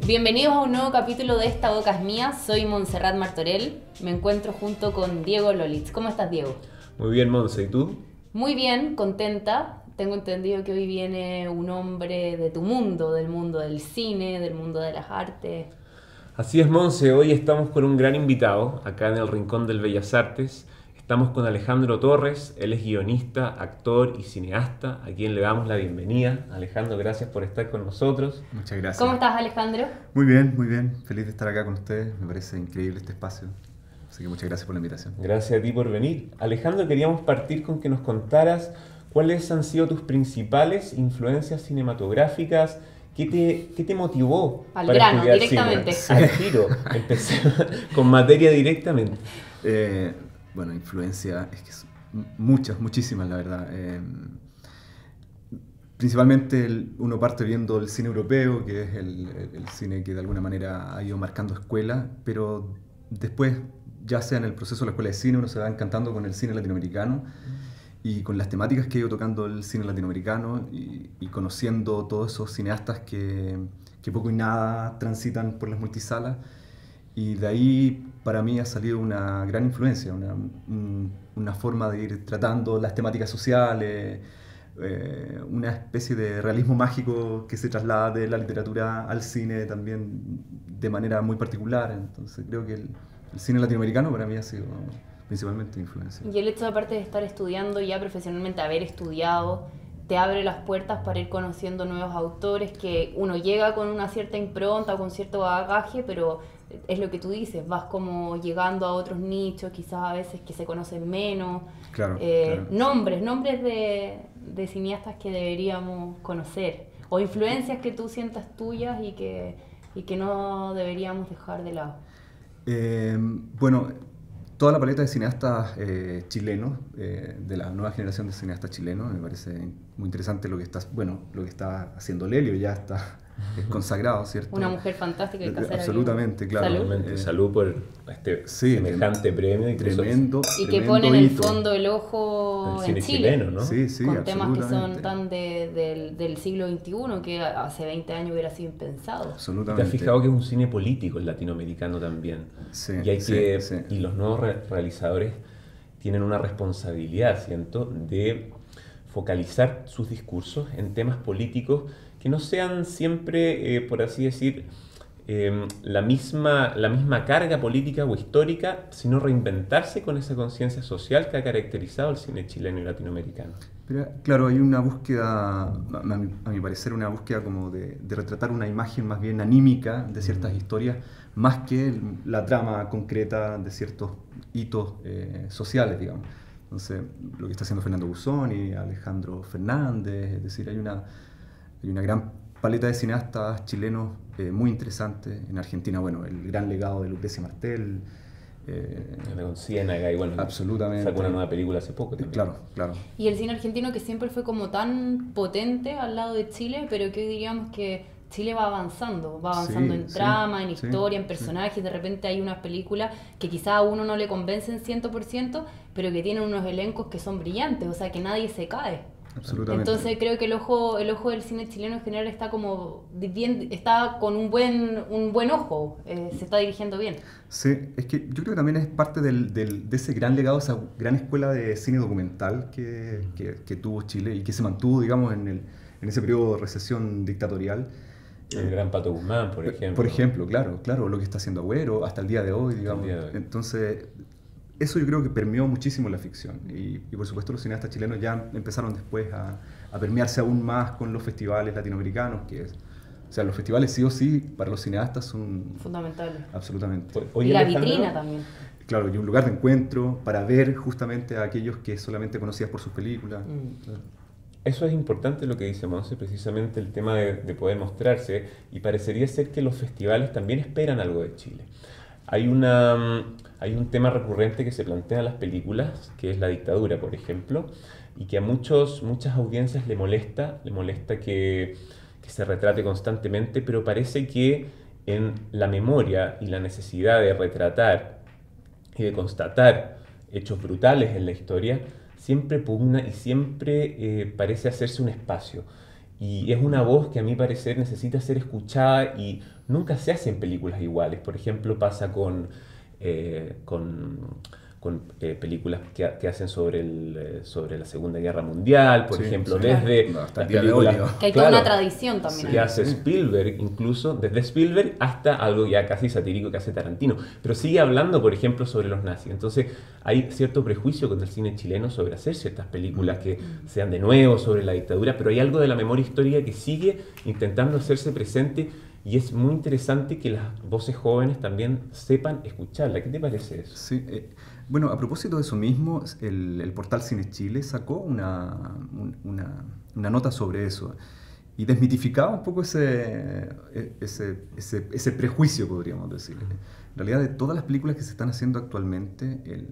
Bienvenidos a un nuevo capítulo de Esta Boca es Mía. Soy Montserrat Martorell. Me encuentro junto con Diego Lolitz. ¿Cómo estás, Diego? Muy bien, Monse, ¿y tú? Muy bien, contenta. Tengo entendido que hoy viene un hombre de tu mundo, del mundo del cine, del mundo de las artes. Así es, Monse, hoy estamos con un gran invitado acá en el Rincón del Bellas Artes. Estamos con Alejandro Torres, él es guionista, actor y cineasta, a quien le damos la bienvenida. Alejandro, gracias por estar con nosotros. Muchas gracias. ¿Cómo estás, Alejandro? Muy bien, muy bien. Feliz de estar acá con ustedes. Me parece increíble este espacio. Así que muchas gracias por la invitación. Gracias a ti por venir. Alejandro, queríamos partir con que nos contaras cuáles han sido tus principales influencias cinematográficas. ¿Qué te motivó Al para grano, estudiar directamente. cine? Al tiro. Empecé con materia directamente. Bueno, influencia, es que muchas, muchísimas, la verdad. Principalmente uno parte viendo el cine europeo, que es el cine que de alguna manera ha ido marcando escuela, pero después, ya sea en el proceso de la escuela de cine, uno se va encantando con el cine latinoamericano y con las temáticas que ha ido tocando el cine latinoamericano y conociendo todos esos cineastas que poco y nada transitan por las multisalas. Y de ahí para mí ha salido una gran influencia, una forma de ir tratando las temáticas sociales, una especie de realismo mágico que se traslada de la literatura al cine también de manera muy particular. Entonces creo que el cine latinoamericano para mí ha sido principalmente influencia. Y el hecho, aparte de estar estudiando ya profesionalmente, haber estudiado, te abre las puertas para ir conociendo nuevos autores, que uno llega con una cierta impronta, con cierto bagaje, pero es lo que tú dices, vas como llegando a otros nichos, quizás a veces que se conocen menos. Claro, claro. Nombres de cineastas que deberíamos conocer, o influencias que tú sientas tuyas y que no deberíamos dejar de lado. Bueno, toda la paleta de cineastas chilenos, de la nueva generación de cineastas chilenos, me parece muy interesante lo que está haciendo Lelio, ya está consagrado, ¿cierto? Una mujer fantástica que casera. Absolutamente, claro. Salud. Salud por este semejante premio. Y tremendo. Y que pone en el fondo el ojo en Chile, chileno, ¿no? Sí, sí, con temas que absolutamente. son tan del siglo XXI que hace 20 años hubiera sido impensado. Absolutamente. ¿Te has fijado que es un cine político el latinoamericano también? Sí, Y sí. y los nuevos realizadores tienen una responsabilidad, siento, de focalizar sus discursos en temas políticos que no sean siempre, por así decir, la misma carga política o histórica, sino reinventarse con esa conciencia social que ha caracterizado el cine chileno y latinoamericano. Pero, claro, hay una búsqueda, a mi parecer, una búsqueda como de retratar una imagen más bien anímica de ciertas historias, más que la trama concreta de ciertos hitos sociales, digamos. Entonces, lo que está haciendo Fernando Buzón y Alejandro Fernández, es decir, hay una gran paleta de cineastas chilenos muy interesantes. En Argentina, bueno, el gran legado de Lucrecia Martel. Con Ciénaga y bueno, absolutamente. Sacó una nueva película hace poco también. Claro, claro. Y el cine argentino que siempre fue como tan potente al lado de Chile, pero que hoy diríamos que Chile va avanzando Sí, en trama, en sí, historia, en sí. personajes. De repente hay unas películas que quizás a uno no le convencen 100%, pero que tienen unos elencos que son brillantes, o sea que nadie se cae. Absolutamente. Entonces creo que el ojo del cine chileno en general está como bien, está con un buen ojo, se está dirigiendo bien. Sí, es que yo creo que también es parte de ese gran legado, esa gran escuela de cine documental que tuvo Chile y que se mantuvo, digamos, en ese periodo de recesión dictatorial. El gran Pato Guzmán, por ejemplo. Por ejemplo, claro, lo que está haciendo Agüero hasta el día de hoy, digamos. Día de hoy. Entonces, eso yo creo que permeó muchísimo la ficción. Y por supuesto los cineastas chilenos ya empezaron después a permearse aún más con los festivales latinoamericanos, o sea, los festivales sí o sí para los cineastas son Fundamentales. absolutamente. Oye, Y la Alejandro, vitrina también. Claro, y un lugar de encuentro para ver justamente a aquellos que solamente conocías por sus películas. Claro. Eso es importante lo que dice Monse, precisamente el tema de poder mostrarse, y parecería ser que los festivales también esperan algo de Chile. Hay un tema recurrente que se plantea en las películas, que es la dictadura, por ejemplo, y que a muchas audiencias le molesta que se retrate constantemente, pero parece que en la memoria y la necesidad de retratar y de constatar hechos brutales en la historia, siempre pugna y siempre parece hacerse un espacio. Y es una voz que a mi parecer necesita ser escuchada y nunca se hacen películas iguales. Por ejemplo, pasa con películas que hacen sobre la Segunda Guerra Mundial, por ejemplo, desde hasta las el día de películas hoy, Que hay toda una tradición también. que hace Spielberg, incluso desde Spielberg hasta algo ya casi satírico que hace Tarantino, pero sigue hablando, por ejemplo, sobre los nazis. Entonces hay cierto prejuicio con el cine chileno sobre hacer ciertas películas que sean de nuevo sobre la dictadura, pero hay algo de la memoria histórica que sigue intentando hacerse presente. Y es muy interesante que las voces jóvenes también sepan escucharla. ¿Qué te parece eso? Sí, bueno, a propósito de eso mismo, el portal Cine Chile sacó una nota sobre eso y desmitificaba un poco ese prejuicio, podríamos decir. En realidad, de todas las películas que se están haciendo actualmente,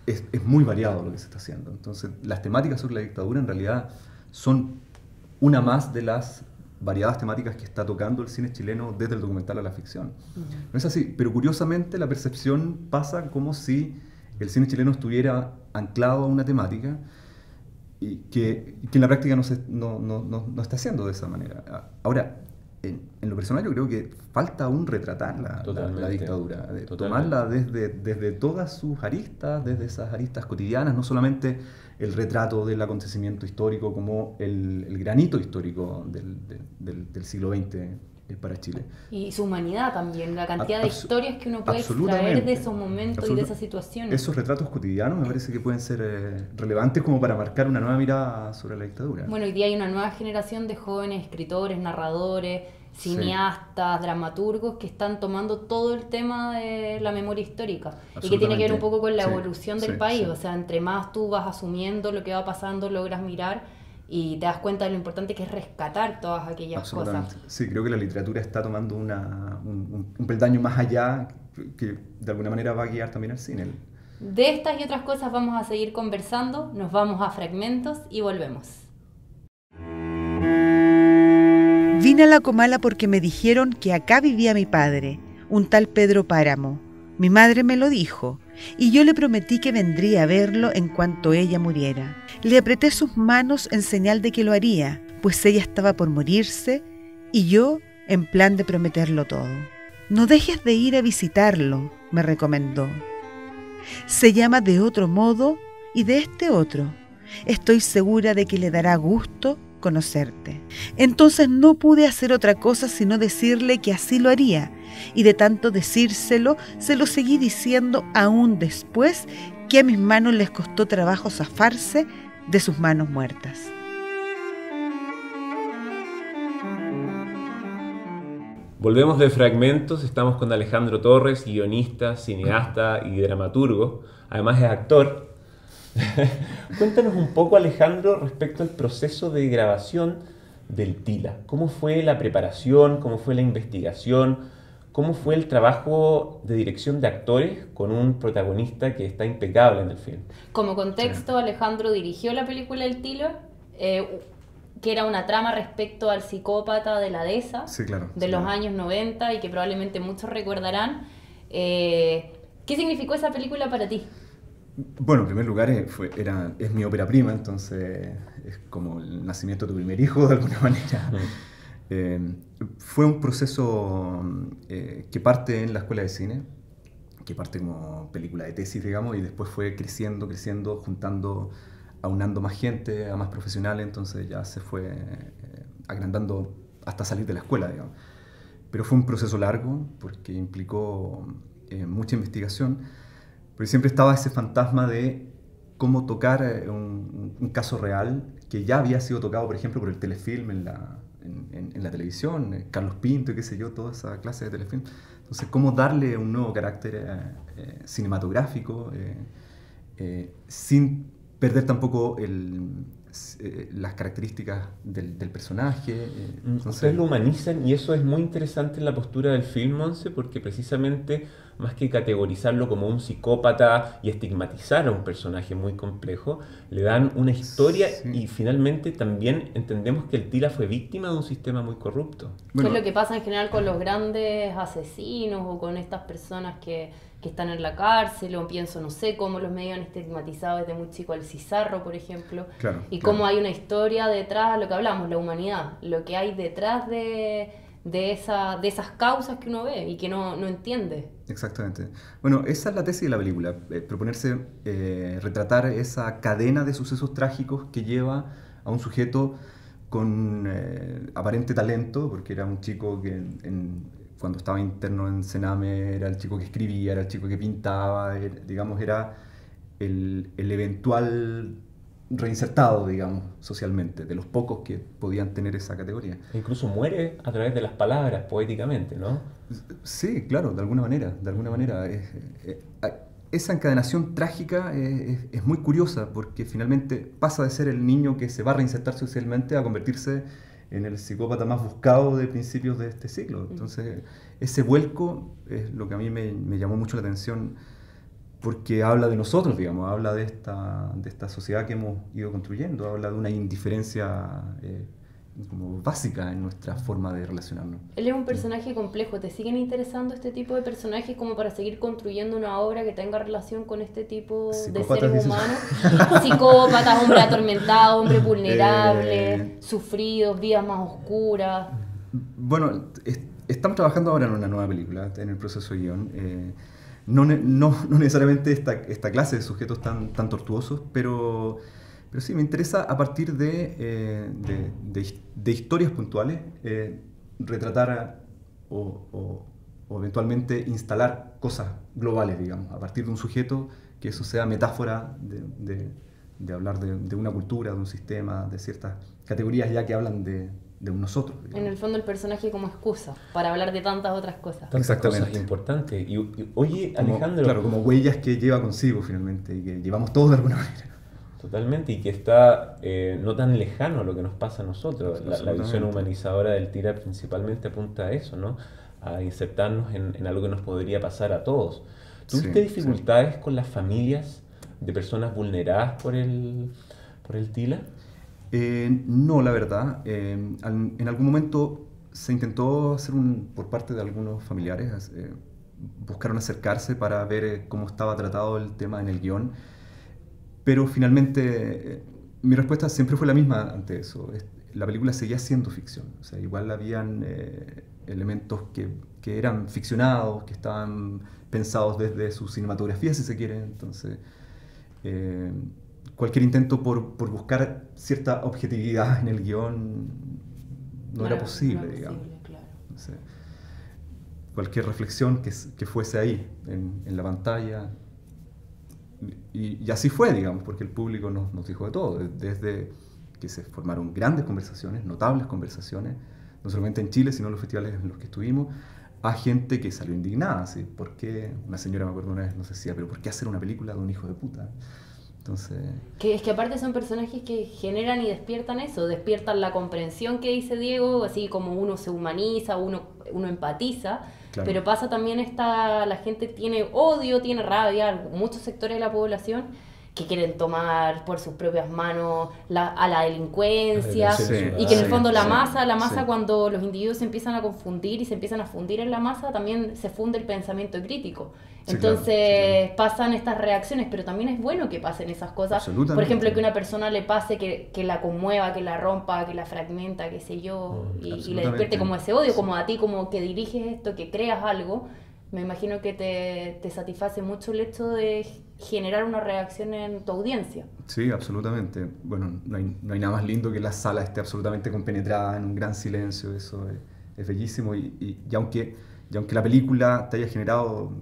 es muy variado lo que se está haciendo. Entonces, las temáticas sobre la dictadura en realidad son una más de las variadas temáticas que está tocando el cine chileno desde el documental a la ficción. No es así, pero curiosamente la percepción pasa como si el cine chileno estuviera anclado a una temática y que en la práctica no está haciendo de esa manera. Ahora, en lo personal yo creo que falta aún retratar la dictadura, tomarla desde todas sus aristas, desde esas aristas cotidianas, no solamente el retrato del acontecimiento histórico como el granito histórico del siglo XX para Chile. Y su humanidad también, la cantidad de historias que uno puede extraer de esos momentos y de esas situaciones. Esos retratos cotidianos me parece que pueden ser relevantes como para marcar una nueva mirada sobre la dictadura. Bueno, hoy día hay una nueva generación de jóvenes escritores, narradores, cineastas, dramaturgos que están tomando todo el tema de la memoria histórica y que tiene que ver un poco con la evolución del país. O sea, entre más tú vas asumiendo lo que va pasando, logras mirar y te das cuenta de lo importante que es rescatar todas aquellas cosas. Sí, creo que la literatura está tomando un peldaño más allá que de alguna manera va a guiar también al cine. De estas y otras cosas vamos a seguir conversando, nos vamos a fragmentos y volvemos. Vine a La Comala porque me dijeron que acá vivía mi padre, un tal Pedro Páramo. Mi madre me lo dijo y yo le prometí que vendría a verlo en cuanto ella muriera. Le apreté sus manos en señal de que lo haría, pues ella estaba por morirse y yo en plan de prometerlo todo. No dejes de ir a visitarlo, me recomendó. Se llama de otro modo y de este otro. Estoy segura de que le dará gusto conocerte. Entonces no pude hacer otra cosa sino decirle que así lo haría, y de tanto decírselo, se lo seguí diciendo aún después que a mis manos les costó trabajo zafarse de sus manos muertas. Volvemos de fragmentos, estamos con Alejandro Torres, guionista, cineasta y dramaturgo, además es actor. Cuéntanos un poco, Alejandro, respecto al proceso de grabación del Tila. ¿Cómo fue la preparación? ¿Cómo fue la investigación? ¿Cómo fue el trabajo de dirección de actores con un protagonista que está impecable en el film? Como contexto, Alejandro dirigió la película El Tila, que era una trama respecto al psicópata de la Dehesa, de los años 90 y que probablemente muchos recordarán. ¿Qué significó esa película para ti? Bueno, en primer lugar es mi ópera prima, entonces es como el nacimiento de tu primer hijo de alguna manera. Fue un proceso que parte en la escuela de cine, que parte como película de tesis, digamos, y después fue creciendo, juntando, aunando más gente, a más profesionales, entonces ya se fue agrandando hasta salir de la escuela, digamos. Pero fue un proceso largo porque implicó mucha investigación. Pero siempre estaba ese fantasma de cómo tocar un caso real que ya había sido tocado, por ejemplo, por el telefilm en la televisión, Carlos Pinto y qué sé yo, toda esa clase de telefilm. Entonces, cómo darle un nuevo carácter cinematográfico sin perder tampoco las características del personaje. Ustedes lo humanizan y eso es muy interesante en la postura del film, Monse, porque precisamente más que categorizarlo como un psicópata y estigmatizar a un personaje muy complejo, le dan una historia y finalmente también entendemos que el Tila fue víctima de un sistema muy corrupto. Bueno, es lo que pasa en general con los grandes asesinos o con estas personas que están en la cárcel, o pienso, no sé, cómo los medios han estigmatizado desde muy chico al Cizarro, por ejemplo, y cómo hay una historia detrás, lo que hablamos, la humanidad, lo que hay detrás de de esas causas que uno ve y que no entiende. Exactamente. Bueno, esa es la tesis de la película, proponerse retratar esa cadena de sucesos trágicos que lleva a un sujeto con aparente talento, porque era un chico que cuando estaba interno en Sename era el chico que escribía, era el chico que pintaba, digamos, era el eventual reinsertado, digamos, socialmente, de los pocos que podían tener esa categoría. Incluso muere a través de las palabras, poéticamente, ¿no? Sí, claro, de alguna manera, de alguna manera. Esa encadenación trágica es muy curiosa, porque finalmente pasa de ser el niño que se va a reinsertar socialmente a convertirse en el psicópata más buscado de principios de este siglo. Entonces, ese vuelco es lo que a mí me llamó mucho la atención, porque habla de nosotros, digamos, habla de esta sociedad que hemos ido construyendo, habla de una indiferencia como básica en nuestra forma de relacionarnos. Él es un personaje complejo. ¿Te siguen interesando este tipo de personajes como para seguir construyendo una obra que tenga relación con este tipo de seres humanos? Psicópatas, hombres atormentados, hombres vulnerables, sufridos, vidas más oscuras. Bueno, estamos trabajando ahora en una nueva película, en el proceso de guión. No necesariamente esta clase de sujetos tan tortuosos, pero sí me interesa a partir de historias puntuales retratar o eventualmente instalar cosas globales, digamos, a partir de un sujeto, que eso sea metáfora de hablar de una cultura, de un sistema, de ciertas categorías ya que hablan de nosotros, digamos. En el fondo el personaje como excusa para hablar de tantas otras cosas. Exactamente. Cosas importantes. Y oye, Alejandro... Claro, como huellas que lleva consigo finalmente y que llevamos todos de alguna manera. Totalmente, y que está no tan lejano a lo que nos pasa a nosotros. La visión humanizadora del Tira principalmente apunta a eso, ¿no? A insertarnos en algo que nos podría pasar a todos. ¿Tuviste dificultades con las familias de personas vulneradas por el Tila? No, la verdad. En algún momento se intentó hacer por parte de algunos familiares, buscaron acercarse para ver cómo estaba tratado el tema en el guión, pero finalmente mi respuesta siempre fue la misma ante eso. La película seguía siendo ficción, o sea, igual habían elementos que eran ficcionados, que estaban pensados desde su cinematografía, si se quiere. Entonces, cualquier intento por buscar cierta objetividad en el guión no era posible, digamos. Claro. Entonces, cualquier reflexión que fuese ahí, en la pantalla. Y así fue, digamos, porque el público nos dijo de todo, desde que se formaron grandes conversaciones, notables conversaciones, no solamente en Chile, sino en los festivales en los que estuvimos, a gente que salió indignada, ¿sí? ¿Por qué? Una señora, me acuerdo una vez, nos decía, pero ¿por qué hacer una película de un hijo de puta? Entonces... Es que aparte son personajes que generan y despiertan eso, despiertan la comprensión que dice Diego, así como uno se humaniza, uno empatiza, claro. Pero pasa también la gente tiene odio, tiene rabia, muchos sectores de la población que quieren tomar por sus propias manos a la delincuencia, y que en el fondo la masa cuando los individuos se empiezan a confundir y se empiezan a fundir en la masa, también se funde el pensamiento crítico. Entonces pasan estas reacciones, pero también es bueno que pasen esas cosas. Por ejemplo, que una persona le pase que la conmueva, que la rompa, que la fragmenta, qué sé yo, y le despierte como ese odio, como a ti, como que diriges esto, que creas algo. Me imagino que te satisface mucho el hecho de generar una reacción en tu audiencia. Sí, absolutamente. Bueno, no hay nada más lindo que la sala esté absolutamente compenetrada en un gran silencio. Eso es bellísimo. Y aunque la película te haya generado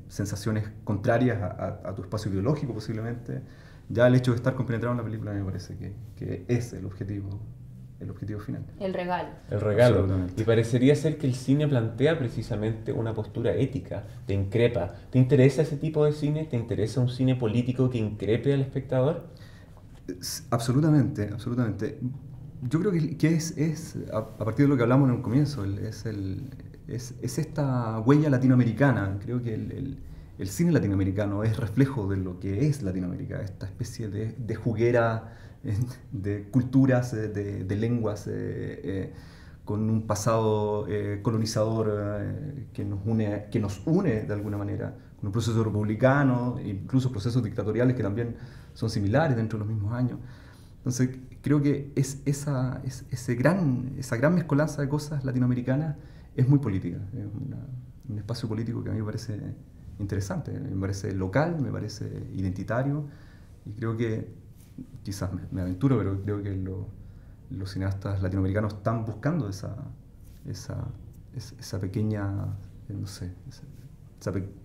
sensaciones contrarias a tu espacio ideológico posiblemente, ya el hecho de estar compenetrado en la película me parece que es el objetivo final. El regalo. El regalo. Y parecería ser que el cine plantea precisamente una postura ética, te increpa. ¿Te interesa ese tipo de cine? ¿Te interesa un cine político que increpe al espectador? Absolutamente. Yo creo que es a partir de lo que hablamos en un comienzo, es esta huella latinoamericana. Creo que el cine latinoamericano es reflejo de lo que es Latinoamérica, esta especie de juguera de culturas, de lenguas, con un pasado colonizador que nos une de alguna manera, con un proceso republicano, incluso procesos dictatoriales que también son similares dentro de los mismos años. Entonces, creo que esa gran mezcolanza de cosas latinoamericanas es muy política. Es un espacio político que a mí me parece interesante, me parece local, me parece identitario, y creo que, quizás me aventuro, pero creo que los cineastas latinoamericanos están buscando esa pequeña, no sé,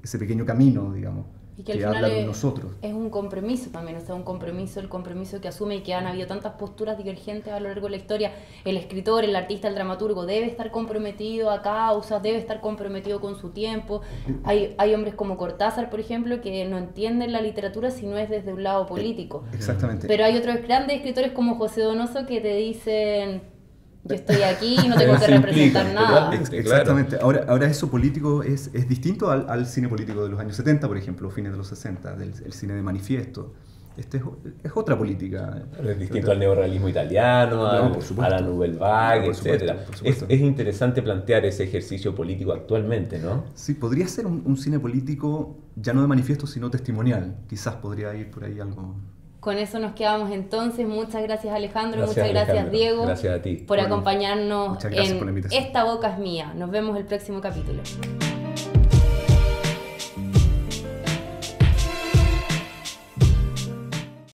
ese pequeño camino, digamos, Y que al habla final de nosotros. es un compromiso también, o sea, el compromiso que asume, y que han habido tantas posturas divergentes a lo largo de la historia. El escritor, el artista, el dramaturgo debe estar comprometido a causas, debe estar comprometido con su tiempo. Hay hombres como Cortázar, por ejemplo, que no entienden la literatura si no es desde un lado político. Exactamente. Pero hay otros grandes escritores como José Donoso que te dicen: yo estoy aquí y no tengo que representar nada. Exactamente. Ahora eso político es distinto al cine político de los años 70, por ejemplo, fines de los 60, el cine de manifiesto. Es otra política. Es distinto al neorrealismo italiano, a la Nouvelle Vague, etc. Es interesante plantear ese ejercicio político actualmente, ¿no? Sí, podría ser un cine político ya no de manifiesto, sino testimonial. Quizás podría ir por ahí algo. Con eso nos quedamos entonces. Muchas gracias, Alejandro. Gracias, muchas gracias, Alejandro. Diego. Gracias a ti. Por acompañarnos muchas gracias por la en invitación. Esta Boca es Mía. Nos vemos el próximo capítulo.